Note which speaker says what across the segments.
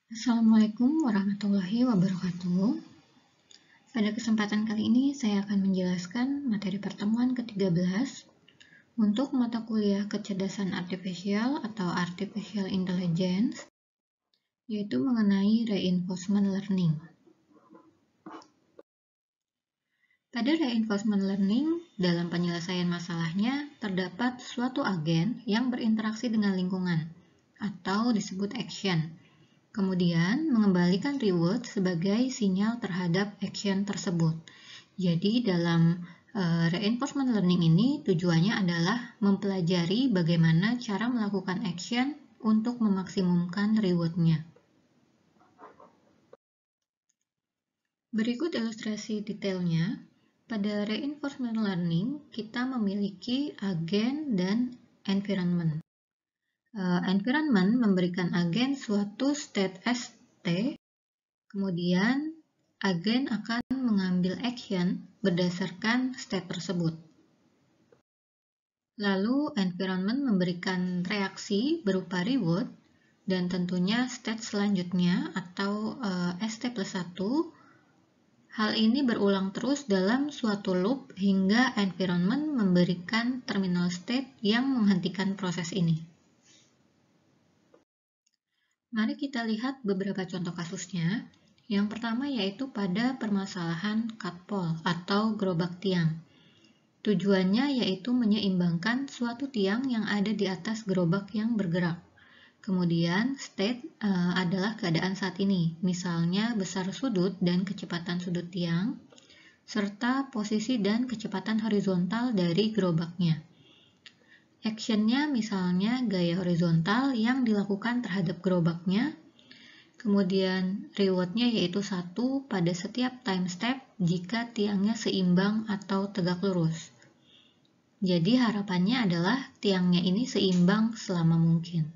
Speaker 1: Assalamualaikum warahmatullahi wabarakatuh. Pada kesempatan kali ini saya akan menjelaskan materi pertemuan ke-13 untuk mata kuliah kecerdasan artifisial atau Artificial Intelligence, yaitu mengenai Reinforcement Learning. Pada Reinforcement Learning, dalam penyelesaian masalahnya terdapat suatu agen yang berinteraksi dengan lingkungan, atau disebut action. Kemudian, mengembalikan reward sebagai sinyal terhadap action tersebut. Jadi, dalam reinforcement learning ini tujuannya adalah mempelajari bagaimana cara melakukan action untuk memaksimumkan reward-nya. Berikut ilustrasi detailnya. Pada reinforcement learning, kita memiliki agen dan environment. Environment memberikan agen suatu state ST, kemudian agen akan mengambil action berdasarkan state tersebut. Lalu environment memberikan reaksi berupa reward, dan tentunya state selanjutnya atau ST plus 1. Hal ini berulang terus dalam suatu loop hingga environment memberikan terminal state yang menghentikan proses ini. Mari kita lihat beberapa contoh kasusnya. Yang pertama yaitu pada permasalahan cut pole atau gerobak tiang. Tujuannya yaitu menyeimbangkan suatu tiang yang ada di atas gerobak yang bergerak. Kemudian state adalah keadaan saat ini, misalnya besar sudut dan kecepatan sudut tiang, serta posisi dan kecepatan horizontal dari gerobaknya. Actionnya misalnya gaya horizontal yang dilakukan terhadap gerobaknya. Kemudian rewardnya yaitu 1 pada setiap time step jika tiangnya seimbang atau tegak lurus. Jadi harapannya adalah tiangnya ini seimbang selama mungkin.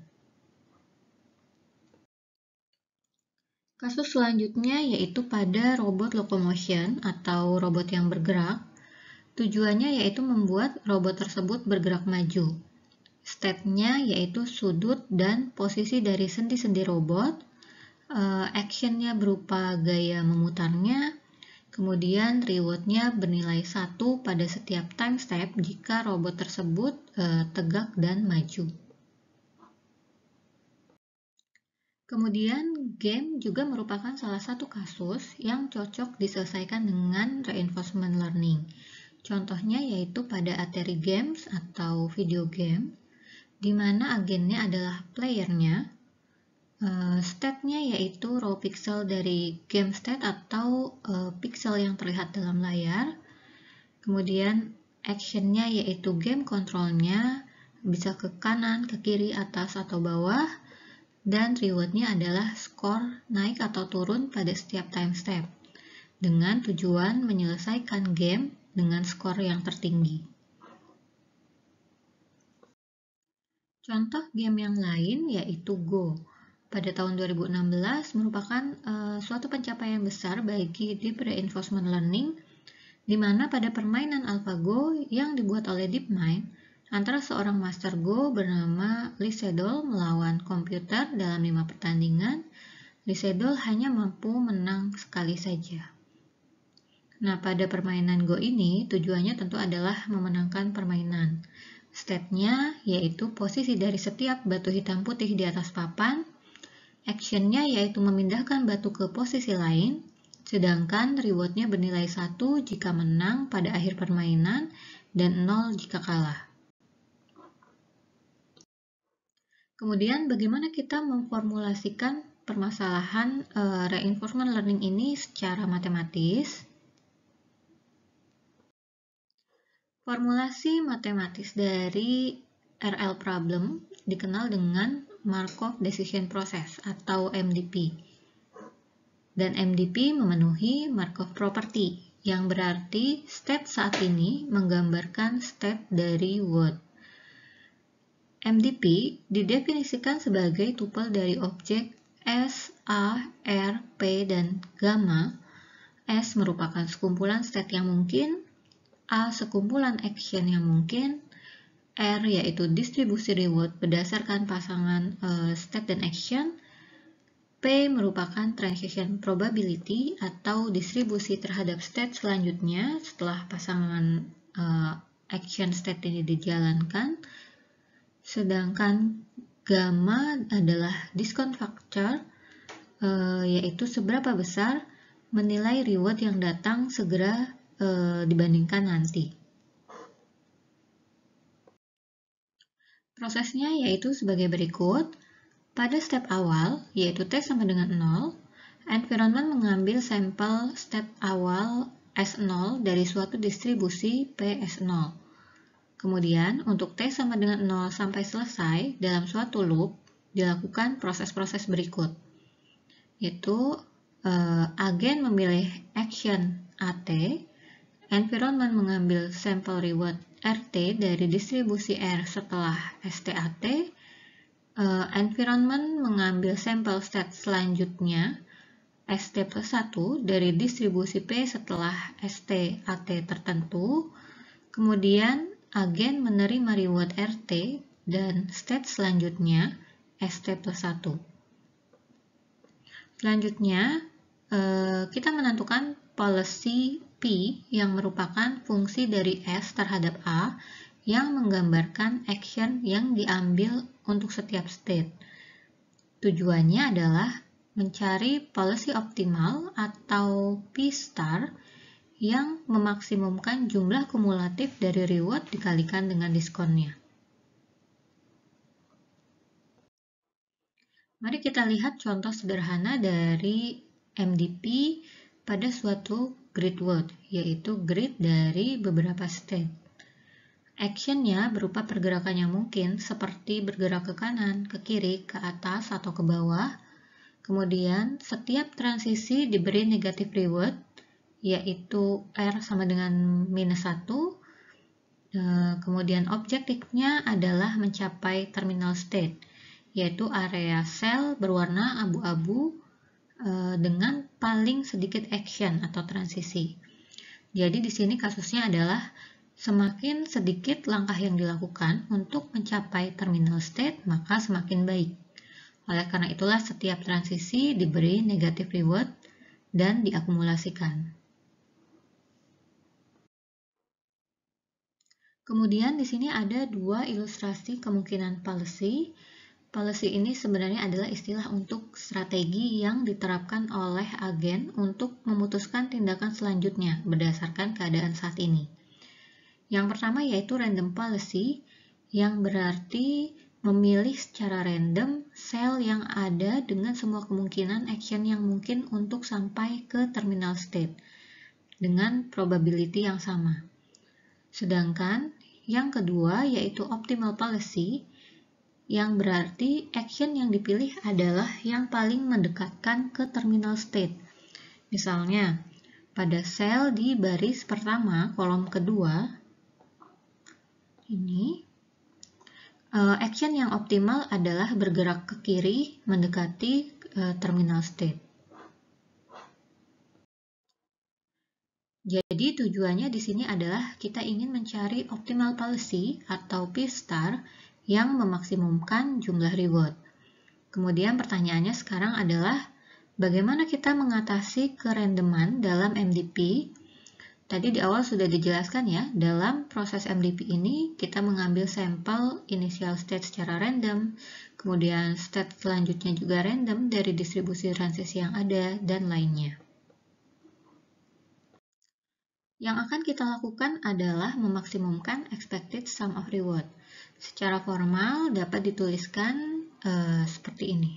Speaker 1: Kasus selanjutnya yaitu pada robot locomotion atau robot yang bergerak. Tujuannya yaitu membuat robot tersebut bergerak maju. State-nya yaitu sudut dan posisi dari sendi-sendi robot. Action-nya berupa gaya memutarnya. Kemudian reward-nya bernilai 1 pada setiap time step jika robot tersebut tegak dan maju. Kemudian, game juga merupakan salah satu kasus yang cocok diselesaikan dengan reinforcement learning. Contohnya yaitu pada Atari Games atau video game, di mana agennya adalah playernya. State-nya yaitu raw pixel dari game state atau pixel yang terlihat dalam layar. Kemudian action-nya yaitu game control-nya bisa ke kanan, ke kiri, atas, atau bawah. Dan reward-nya adalah skor naik atau turun pada setiap time step, dengan tujuan menyelesaikan game dengan skor yang tertinggi. Contoh game yang lain yaitu Go. Pada tahun 2016 merupakan suatu pencapaian besar bagi Deep Reinforcement Learning, di mana pada permainan AlphaGo yang dibuat oleh DeepMind, antara seorang master Go bernama Lee Sedol melawan komputer dalam 5 pertandingan, Lee Sedol hanya mampu menang sekali saja. Nah, pada permainan Go ini tujuannya tentu adalah memenangkan permainan. State-nya yaitu posisi dari setiap batu hitam putih di atas papan. Action-nya yaitu memindahkan batu ke posisi lain, sedangkan reward-nya bernilai 1 jika menang pada akhir permainan dan 0 jika kalah. Kemudian bagaimana kita memformulasikan permasalahan reinforcement learning ini secara matematis? Formulasi matematis dari RL problem dikenal dengan Markov Decision Process atau MDP. Dan MDP memenuhi Markov Property, yang berarti state saat ini menggambarkan state dari word. MDP didefinisikan sebagai tupel dari objek S, A, R, P, dan gamma. S merupakan sekumpulan state yang mungkin, A sekumpulan action yang mungkin, R yaitu distribusi reward berdasarkan pasangan state dan action, P P merupakan transition probability atau distribusi terhadap state selanjutnya setelah pasangan action state ini dijalankan. Sedangkan gamma adalah discount factor, yaitu seberapa besar menilai reward yang datang segera dibandingkan nanti. Prosesnya yaitu sebagai berikut. Pada step awal, yaitu T sama dengan 0, environment mengambil sampel step awal S0 dari suatu distribusi P S0. Kemudian, untuk T sama dengan 0 sampai selesai dalam suatu loop, dilakukan proses-proses berikut, yaitu agen memilih action AT, environment mengambil sampel reward RT dari distribusi R setelah STAT, environment mengambil sampel state selanjutnya ST plus 1 dari distribusi P setelah STAT tertentu, kemudian agen menerima reward RT dan state selanjutnya ST plus 1. Selanjutnya, kita menentukan policy P yang merupakan fungsi dari S terhadap A yang menggambarkan action yang diambil untuk setiap state. Tujuannya adalah mencari policy optimal atau P star yang memaksimumkan jumlah kumulatif dari reward dikalikan dengan diskonnya. Mari kita lihat contoh sederhana dari MDP pada suatu grid world, yaitu grid dari beberapa state. Actionnya berupa pergerakan yang mungkin seperti bergerak ke kanan, ke kiri, ke atas, atau ke bawah. Kemudian setiap transisi diberi negative reward, yaitu R sama dengan -1. Kemudian objektifnya adalah mencapai terminal state, yaitu area sel berwarna abu-abu dengan paling sedikit action atau transisi. Jadi di sini kasusnya adalah semakin sedikit langkah yang dilakukan untuk mencapai terminal state, maka semakin baik. Oleh karena itulah setiap transisi diberi negative reward dan diakumulasikan. Kemudian di sini ada dua ilustrasi kemungkinan policy. Policy ini sebenarnya adalah istilah untuk strategi yang diterapkan oleh agen untuk memutuskan tindakan selanjutnya berdasarkan keadaan saat ini. Yang pertama yaitu random policy, yang berarti memilih secara random sel yang ada dengan semua kemungkinan action yang mungkin untuk sampai ke terminal state dengan probability yang sama. Sedangkan yang kedua yaitu optimal policy, yang berarti action yang dipilih adalah yang paling mendekatkan ke terminal state. Misalnya, pada sel di baris pertama kolom kedua, ini action yang optimal adalah bergerak ke kiri mendekati terminal state. Jadi tujuannya di sini adalah kita ingin mencari optimal policy atau P star yang memaksimumkan jumlah reward. Kemudian pertanyaannya sekarang adalah bagaimana kita mengatasi kerandoman dalam MDP? Tadi di awal sudah dijelaskan ya, dalam proses MDP ini kita mengambil sampel initial state secara random, kemudian state selanjutnya juga random dari distribusi transisi yang ada, dan lainnya. Yang akan kita lakukan adalah memaksimumkan expected sum of reward. Secara formal dapat dituliskan seperti ini.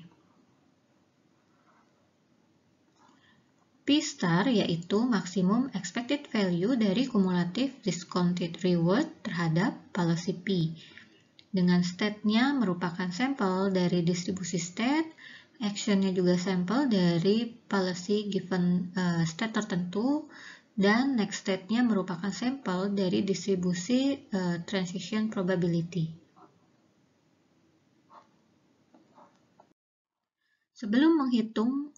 Speaker 1: P star yaitu maksimum expected value dari kumulatif discounted reward terhadap policy P. Dengan state-nya merupakan sampel dari distribusi state, action-nya juga sampel dari policy given state tertentu, dan next state-nya merupakan sampel dari distribusi transition probability. Sebelum menghitung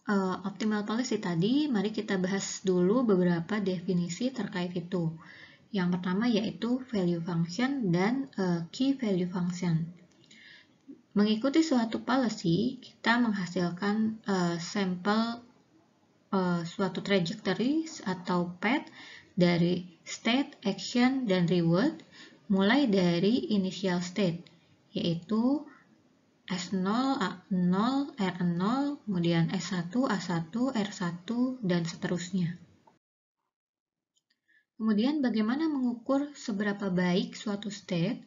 Speaker 1: optimal policy tadi, mari kita bahas dulu beberapa definisi terkait itu. Yang pertama yaitu value function dan key value function. mengikuti suatu policy, kita menghasilkan sampel suatu trajectory atau path dari state, action, dan reward mulai dari initial state, yaitu S0, A0, R0, kemudian S1, A1, R1, dan seterusnya. Kemudian bagaimana mengukur seberapa baik suatu state?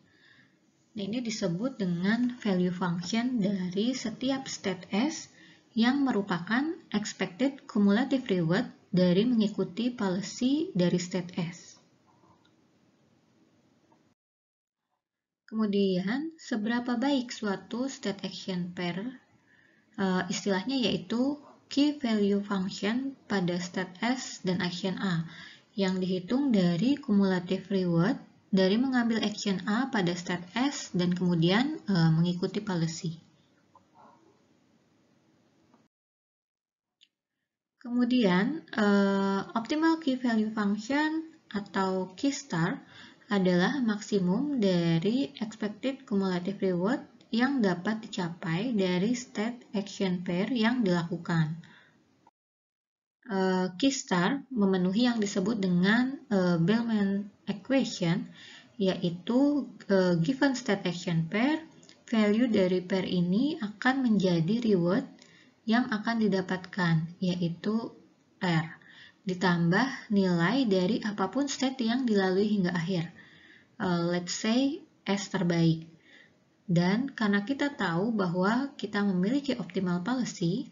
Speaker 1: Nah, ini disebut dengan value function dari setiap state S yang merupakan expected cumulative reward dari mengikuti policy dari state S. Kemudian, seberapa baik suatu state action pair, istilahnya yaitu key value function pada state S dan action A, yang dihitung dari cumulative reward dari mengambil action A pada state S dan kemudian mengikuti policy. Kemudian, optimal key value function atau key star adalah maksimum dari expected cumulative reward yang dapat dicapai dari state action pair yang dilakukan. Key star memenuhi yang disebut dengan Bellman equation, yaitu given state action pair, value dari pair ini akan menjadi reward yang akan didapatkan, yaitu R, ditambah nilai dari apapun state yang dilalui hingga akhir. Let's say S terbaik. Dan karena kita tahu bahwa kita memiliki optimal policy,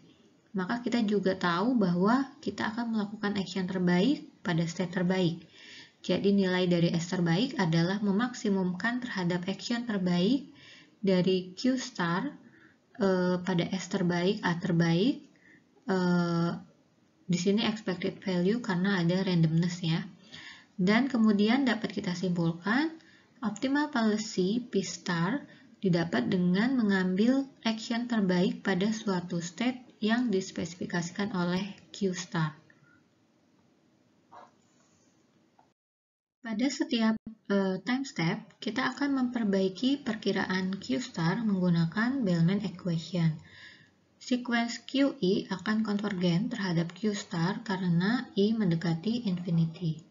Speaker 1: maka kita juga tahu bahwa kita akan melakukan action terbaik pada state terbaik. Jadi nilai dari S terbaik adalah memaksimumkan terhadap action terbaik dari Q star pada S terbaik, A terbaik. Di sini expected value karena ada randomness ya. Dan kemudian dapat kita simpulkan optimal policy P star didapat dengan mengambil action terbaik pada suatu state yang dispesifikasikan oleh Q star. Pada setiap time step, kita akan memperbaiki perkiraan Q star menggunakan Bellman equation. Sequence QI akan konvergen terhadap Q star karena I mendekati infinity.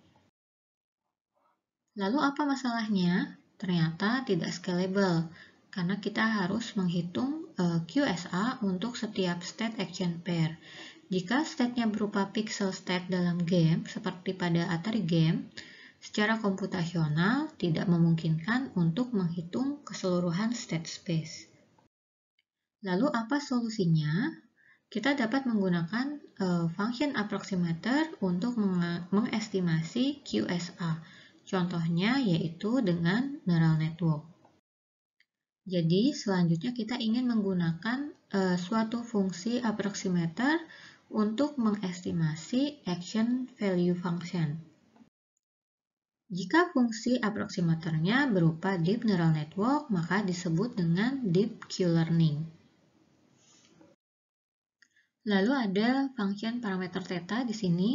Speaker 1: Lalu apa masalahnya? Ternyata tidak scalable, karena kita harus menghitung QSA untuk setiap state action pair. Jika state-nya berupa pixel state dalam game, seperti pada Atari game, secara komputasional tidak memungkinkan untuk menghitung keseluruhan state space. Lalu apa solusinya? Kita dapat menggunakan function approximator untuk mengestimasi QSA. Contohnya yaitu dengan neural network. Jadi selanjutnya kita ingin menggunakan suatu fungsi approximator untuk mengestimasi action value function. Jika fungsi approximatornya berupa deep neural network, maka disebut dengan deep Q-learning. Lalu ada function parameter theta di sini.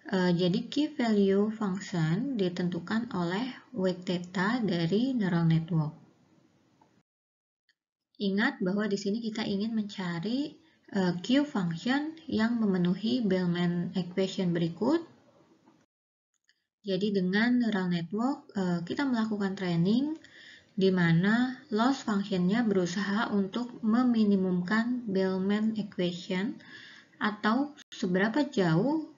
Speaker 1: Jadi key value function ditentukan oleh weight theta dari neural network. Ingat bahwa di sini kita ingin mencari Q function yang memenuhi Bellman equation berikut. Jadi dengan neural network kita melakukan training di mana loss functionnya berusaha untuk meminimumkan Bellman equation atau seberapa jauh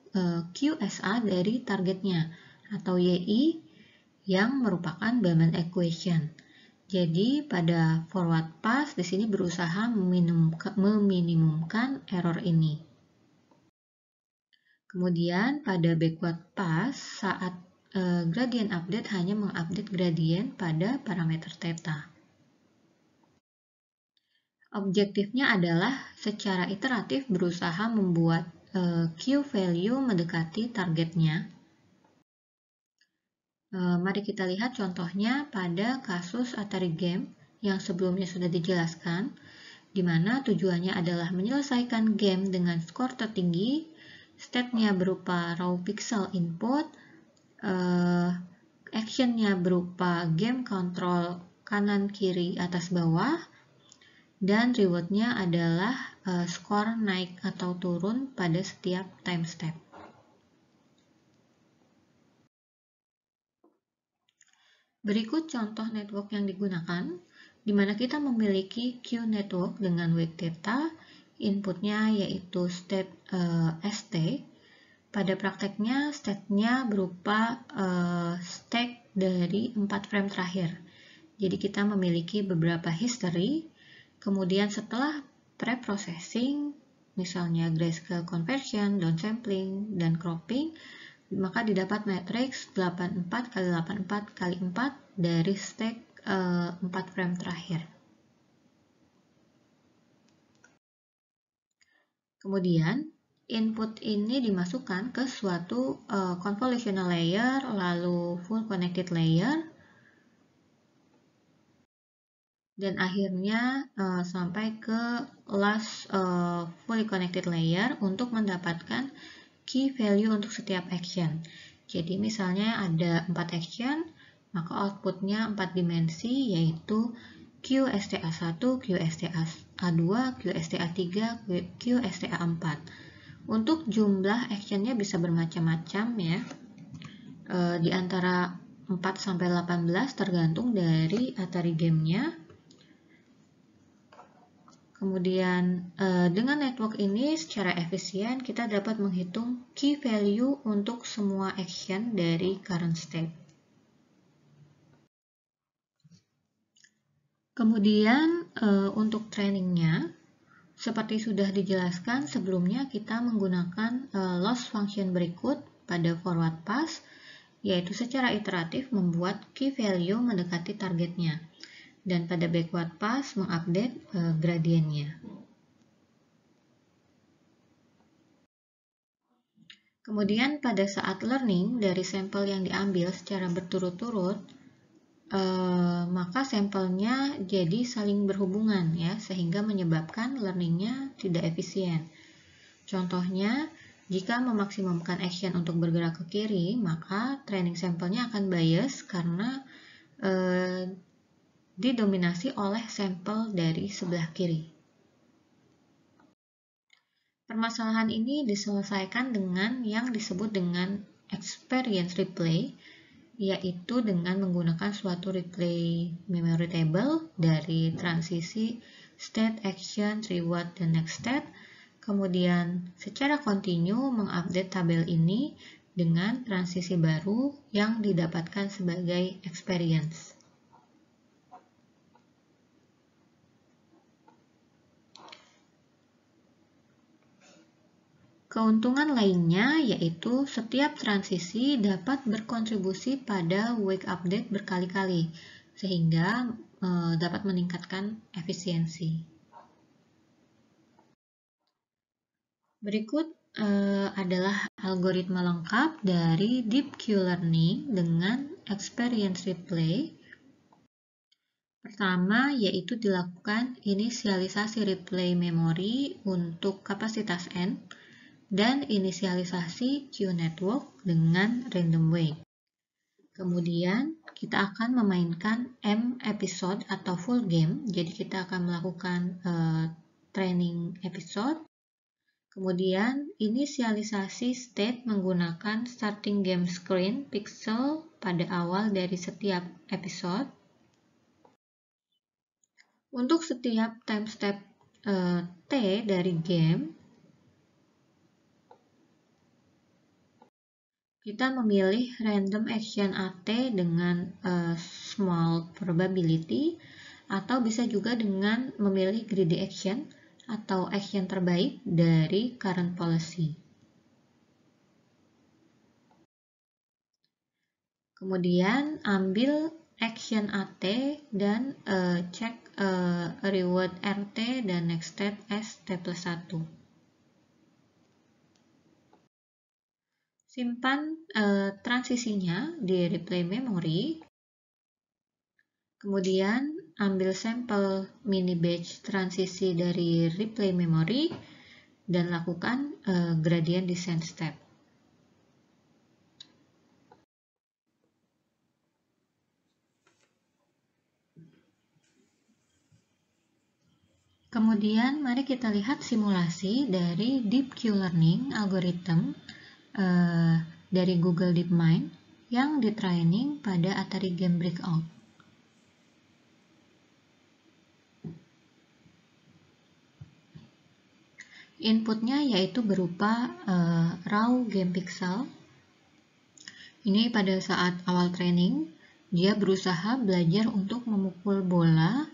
Speaker 1: QSA dari targetnya atau YI yang merupakan Bellman equation. Jadi pada forward pass di sini berusaha meminimumkan error ini. Kemudian pada backward pass saat gradient update hanya mengupdate gradient pada parameter theta. Objektifnya adalah secara iteratif berusaha membuat Q value mendekati targetnya. Mari kita lihat contohnya pada kasus Atari game yang sebelumnya sudah dijelaskan, di mana tujuannya adalah menyelesaikan game dengan skor tertinggi, state-nya berupa raw pixel input, action-nya berupa game control kanan, kiri, atas, bawah, dan rewardnya adalah skor naik atau turun pada setiap time step. Berikut contoh network yang digunakan, di mana kita memiliki queue network dengan weight theta, inputnya yaitu state st. Pada prakteknya, state-nya berupa stack dari 4 frame terakhir. Jadi kita memiliki beberapa history, kemudian setelah pre-processing, misalnya grayscale conversion, downsampling, dan cropping, maka didapat matriks 84 kali 84 kali 4 dari stack 4 frame terakhir. Kemudian, input ini dimasukkan ke suatu convolutional layer, lalu full connected layer, dan akhirnya sampai ke last fully connected layer untuk mendapatkan key value untuk setiap action. Jadi misalnya ada 4 action, maka outputnya 4 dimensi, yaitu QSTA1, QSTA2, QSTA3, QSTA4. Untuk jumlah actionnya bisa bermacam-macam ya, di antara 4-18 tergantung dari Atari gamenya. Kemudian dengan network ini secara efisien kita dapat menghitung key value untuk semua action dari current state. Kemudian untuk trainingnya, seperti sudah dijelaskan sebelumnya, kita menggunakan loss function berikut pada forward pass, yaitu secara iteratif membuat key value mendekati targetnya, dan pada backward pass mengupdate gradiennya. Kemudian pada saat learning dari sampel yang diambil secara berturut-turut, maka sampelnya jadi saling berhubungan ya, sehingga menyebabkan learningnya tidak efisien. Contohnya, jika memaksimumkan action untuk bergerak ke kiri, maka training sampelnya akan bias karena didominasi oleh sampel dari sebelah kiri. Permasalahan ini diselesaikan dengan yang disebut dengan experience replay, yaitu dengan menggunakan suatu replay memory table dari transisi state, action, reward, dan next step, kemudian secara kontinu mengupdate tabel ini dengan transisi baru yang didapatkan sebagai experience. Keuntungan lainnya yaitu setiap transisi dapat berkontribusi pada wake update berkali-kali, sehingga dapat meningkatkan efisiensi. Berikut adalah algoritma lengkap dari Deep Q Learning dengan experience replay. Pertama, yaitu dilakukan inisialisasi replay memori untuk kapasitas N, dan inisialisasi Q network dengan random way. Kemudian kita akan memainkan M episode atau full game, jadi kita akan melakukan training episode. Kemudian inisialisasi state menggunakan starting game screen pixel pada awal dari setiap episode. Untuk setiap time step T dari game, kita memilih random action AT dengan small probability, atau bisa juga dengan memilih greedy action atau action terbaik dari current policy. Kemudian ambil action AT dan cek reward RT dan next step as T+1. Simpan transisinya di replay memory. Kemudian ambil sampel mini batch transisi dari replay memory dan lakukan gradient descent step. Kemudian mari kita lihat simulasi dari Deep Q-Learning algorithm dari Google DeepMind yang ditraining pada Atari Game Breakout. Inputnya yaitu berupa raw game pixel. Ini pada saat awal training, dia berusaha belajar untuk memukul bola,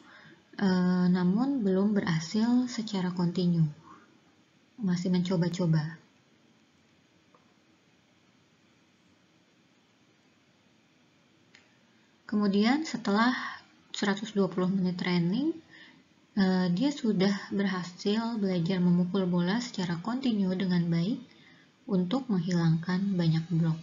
Speaker 1: namun belum berhasil secara kontinu. Masih mencoba-coba. Kemudian setelah 120 menit training, dia sudah berhasil belajar memukul bola secara kontinu dengan baik untuk menghilangkan banyak blok.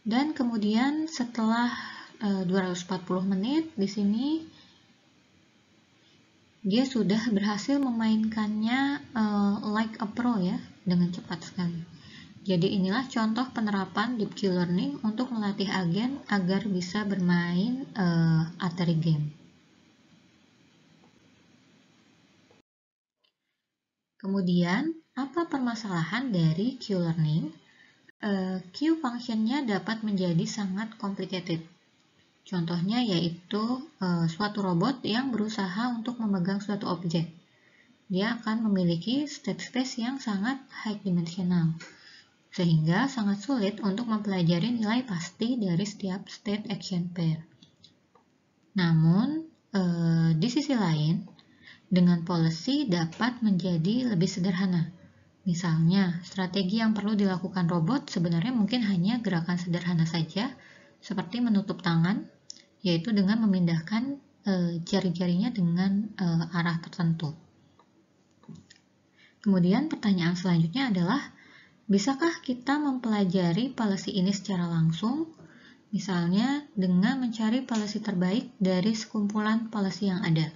Speaker 1: Dan kemudian setelah 240 menit di sini dia sudah berhasil memainkannya like a pro ya, dengan cepat sekali. Jadi inilah contoh penerapan Deep Q-Learning untuk melatih agen agar bisa bermain Atari game. Kemudian, apa permasalahan dari Q-Learning? Q function-nya dapat menjadi sangat complicated. Contohnya yaitu suatu robot yang berusaha untuk memegang suatu objek. Dia akan memiliki state space yang sangat high dimensional, sehingga sangat sulit untuk mempelajari nilai pasti dari setiap state action pair. Namun, di sisi lain, dengan policy dapat menjadi lebih sederhana. Misalnya, strategi yang perlu dilakukan robot sebenarnya mungkin hanya gerakan sederhana saja, seperti menutup tangan, yaitu dengan memindahkan jari-jarinya dengan arah tertentu. Kemudian pertanyaan selanjutnya adalah, bisakah kita mempelajari policy ini secara langsung? Misalnya dengan mencari policy terbaik dari sekumpulan policy yang ada.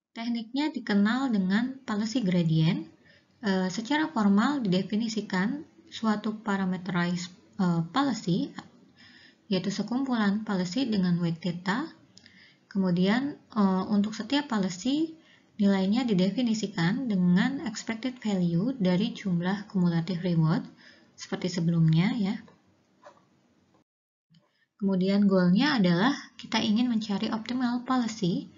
Speaker 1: Tekniknya dikenal dengan policy gradient. Secara formal didefinisikan suatu parameterized policy, yaitu sekumpulan policy dengan weight theta. Kemudian untuk setiap policy nilainya didefinisikan dengan expected value dari jumlah cumulative reward seperti sebelumnya ya. Kemudian goalnya adalah kita ingin mencari optimal policy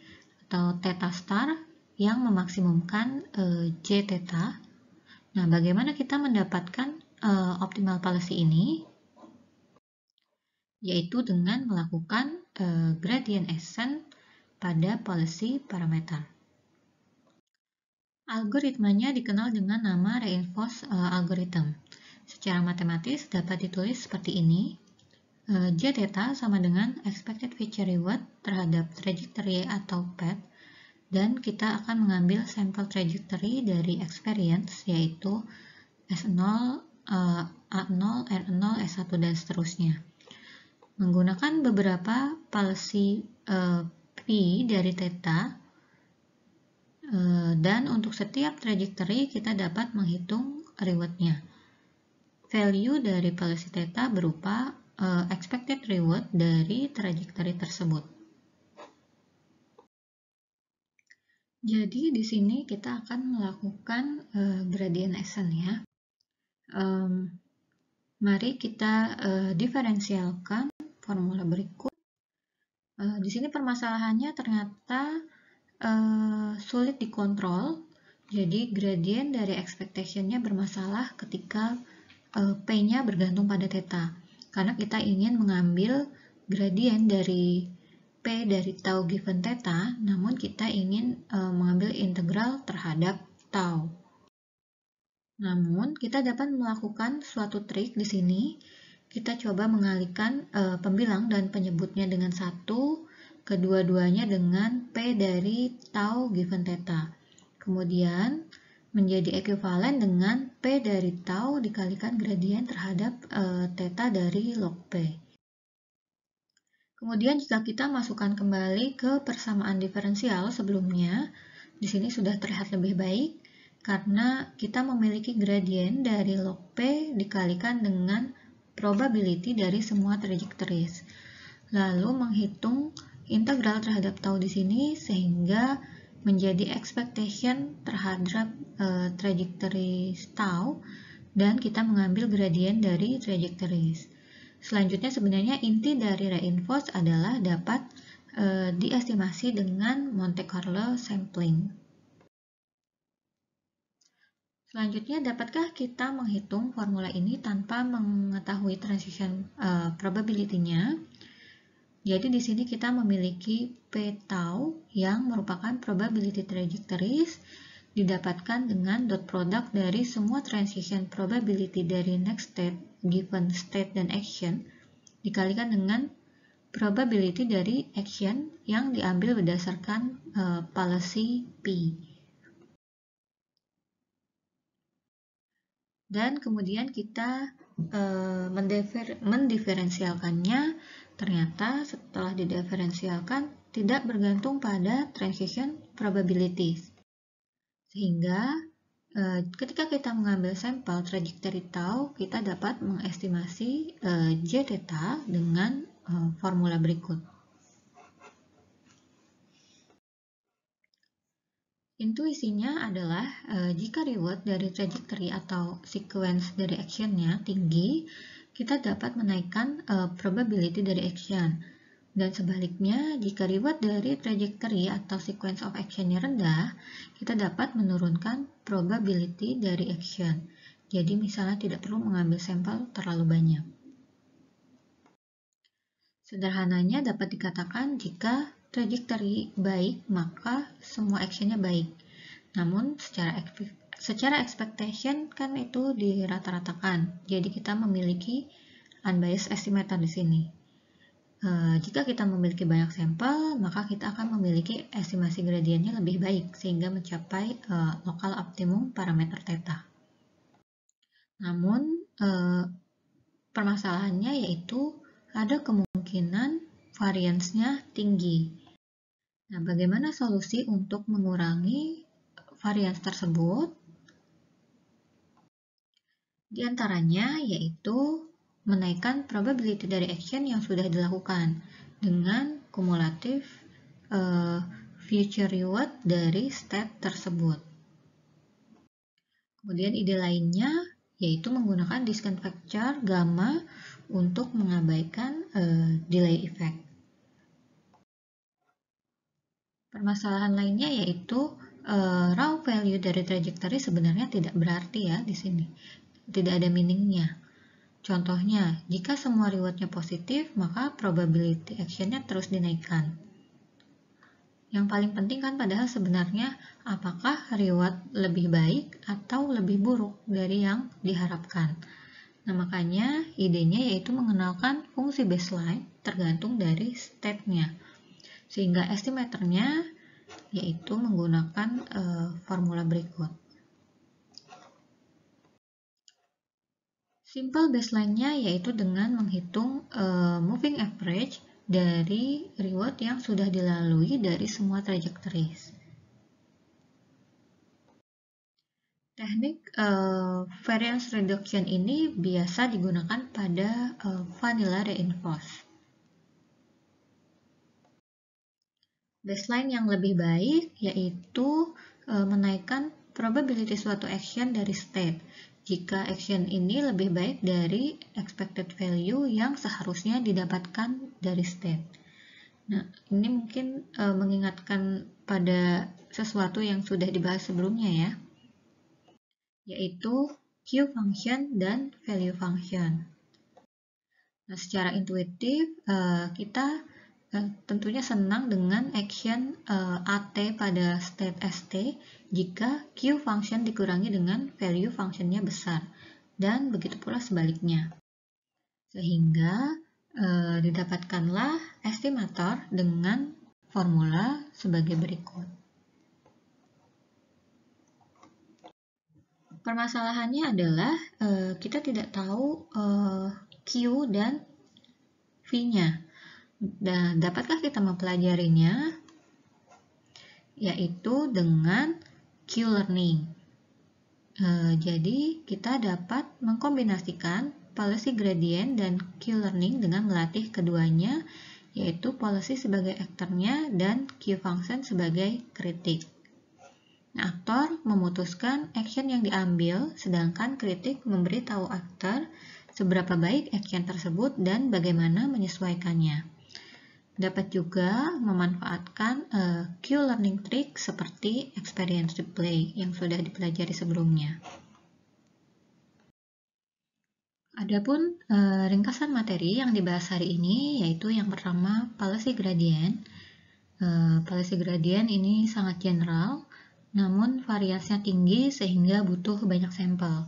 Speaker 1: atau theta star yang memaksimumkan J theta. Nah, bagaimana kita mendapatkan optimal policy ini? Yaitu dengan melakukan gradient ascent pada policy parameter. Algoritmanya dikenal dengan nama reinforced algorithm. Secara matematis dapat ditulis seperti ini. J theta sama dengan expected future reward terhadap trajectory atau path, dan kita akan mengambil sampel trajectory dari experience, yaitu S0, A0, R0, S1, dan seterusnya. Menggunakan beberapa policy P dari theta, dan untuk setiap trajectory kita dapat menghitung reward-nya. Value dari policy theta berupa expected reward dari trajectory tersebut. Jadi di sini kita akan melakukan gradient ascent ya. Mari kita diferensialkan formula berikut. Di sini permasalahannya ternyata sulit dikontrol. Jadi gradient dari expectation-nya bermasalah ketika P-nya bergantung pada theta. Karena kita ingin mengambil gradient dari P dari tau given theta, namun kita ingin mengambil integral terhadap tau. Namun, kita dapat melakukan suatu trik di sini. Kita coba mengalihkan pembilang dan penyebutnya dengan 1, kedua-duanya dengan P dari tau given theta. Kemudian, menjadi ekuivalen dengan P dari tau dikalikan gradient terhadap theta dari log P. Kemudian jika kita masukkan kembali ke persamaan diferensial sebelumnya, di sini sudah terlihat lebih baik karena kita memiliki gradien dari log P dikalikan dengan probability dari semua trajectories. Lalu menghitung integral terhadap tau di sini sehingga menjadi expectation terhadap trajectories tau, dan kita mengambil gradien dari trajectories. Selanjutnya sebenarnya inti dari reinforce adalah dapat diestimasi dengan Monte Carlo sampling. Selanjutnya, dapatkah kita menghitung formula ini tanpa mengetahui transition probability-nya? Jadi di sini kita memiliki P tau yang merupakan probability trajectories didapatkan dengan dot product dari semua transition probability dari next state, given state dan action dikalikan dengan probability dari action yang diambil berdasarkan policy P. Dan kemudian kita mendiferensialkannya. Ternyata setelah didiferensialkan tidak bergantung pada transition probabilities. Sehingga ketika kita mengambil sampel trajectory tau, kita dapat mengestimasi J theta dengan formula berikut. Intuisinya adalah jika reward dari trajectory atau sequence dari actionnya tinggi, kita dapat menaikkan probability dari action. Dan sebaliknya, jika reward dari trajectory atau sequence of actionnya rendah, kita dapat menurunkan probability dari action. Jadi misalnya tidak perlu mengambil sampel terlalu banyak. Sederhananya dapat dikatakan jika trajectory baik, maka semua actionnya baik. Namun secara expectation kan itu dirata-ratakan. Jadi kita memiliki unbiased estimator di sini. Jika kita memiliki banyak sampel, maka kita akan memiliki estimasi gradiennya lebih baik sehingga mencapai lokal optimum parameter theta. Namun permasalahannya yaitu ada kemungkinan variance-nya tinggi. Nah, bagaimana solusi untuk mengurangi variance tersebut? Di antaranya yaitu menaikkan probability dari action yang sudah dilakukan dengan kumulatif future reward dari state tersebut. Kemudian ide lainnya yaitu menggunakan discount factor gamma untuk mengabaikan delay effect. Permasalahan lainnya yaitu raw value dari trajectory sebenarnya tidak berarti ya di sini. Tidak ada meaningnya. Contohnya, jika semua rewardnya positif, maka probability actionnya terus dinaikkan. Yang paling penting kan padahal sebenarnya apakah reward lebih baik atau lebih buruk dari yang diharapkan. Nah, makanya idenya yaitu mengenalkan fungsi baseline tergantung dari state-nya. Sehingga estimatornya yaitu menggunakan formula berikut. Simple baseline-nya yaitu dengan menghitung moving average dari reward yang sudah dilalui dari semua trajectories. Teknik variance reduction ini biasa digunakan pada vanilla reinforce. Baseline yang lebih baik yaitu menaikkan probability suatu action dari state. Jika action ini lebih baik dari expected value yang seharusnya didapatkan dari state. Nah, ini mungkin mengingatkan pada sesuatu yang sudah dibahas sebelumnya ya, yaitu Q function dan value function. Nah, secara intuitif kita tentunya senang dengan action AT pada state ST jika Q function dikurangi dengan value functionnya besar, dan begitu pula sebaliknya. Sehingga didapatkanlah estimator dengan formula sebagai berikut. Permasalahannya adalah kita tidak tahu Q dan V-nya. Dan dapatkah kita mempelajarinya? yaitu dengan Q-learning. Jadi kita dapat mengkombinasikan policy gradient dan Q-learning dengan melatih keduanya, yaitu policy sebagai aktornya dan Q-function sebagai kritik. Nah, aktor memutuskan action yang diambil, sedangkan kritik memberitahu aktor seberapa baik action tersebut dan bagaimana menyesuaikannya. Dapat juga memanfaatkan Q-learning trick seperti experience replay yang sudah dipelajari sebelumnya. Adapun ringkasan materi yang dibahas hari ini yaitu yang pertama policy gradient. Policy gradient ini sangat general, namun variasinya tinggi sehingga butuh banyak sampel.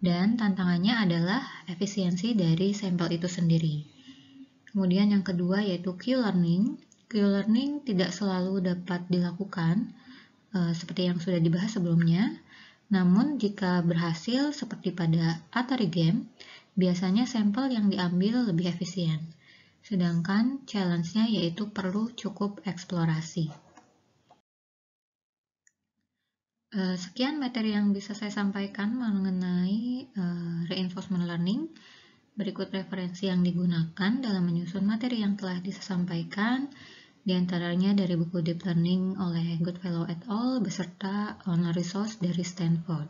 Speaker 1: Dan tantangannya adalah efisiensi dari sampel itu sendiri. Kemudian yang kedua yaitu Q-learning. Q-learning tidak selalu dapat dilakukan seperti yang sudah dibahas sebelumnya. Namun jika berhasil seperti pada Atari Game, biasanya sampel yang diambil lebih efisien. Sedangkan challenge-nya yaitu perlu cukup eksplorasi. Sekian materi yang bisa saya sampaikan mengenai reinforcement learning. Berikut referensi yang digunakan dalam menyusun materi yang telah disampaikan, diantaranya dari buku Deep Learning oleh Goodfellow et al. Beserta online resource dari Stanford.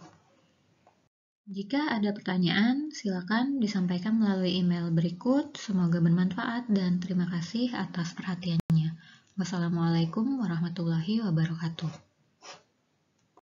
Speaker 1: Jika ada pertanyaan, silakan disampaikan melalui email berikut. Semoga bermanfaat dan terima kasih atas perhatiannya. Wassalamualaikum warahmatullahi wabarakatuh.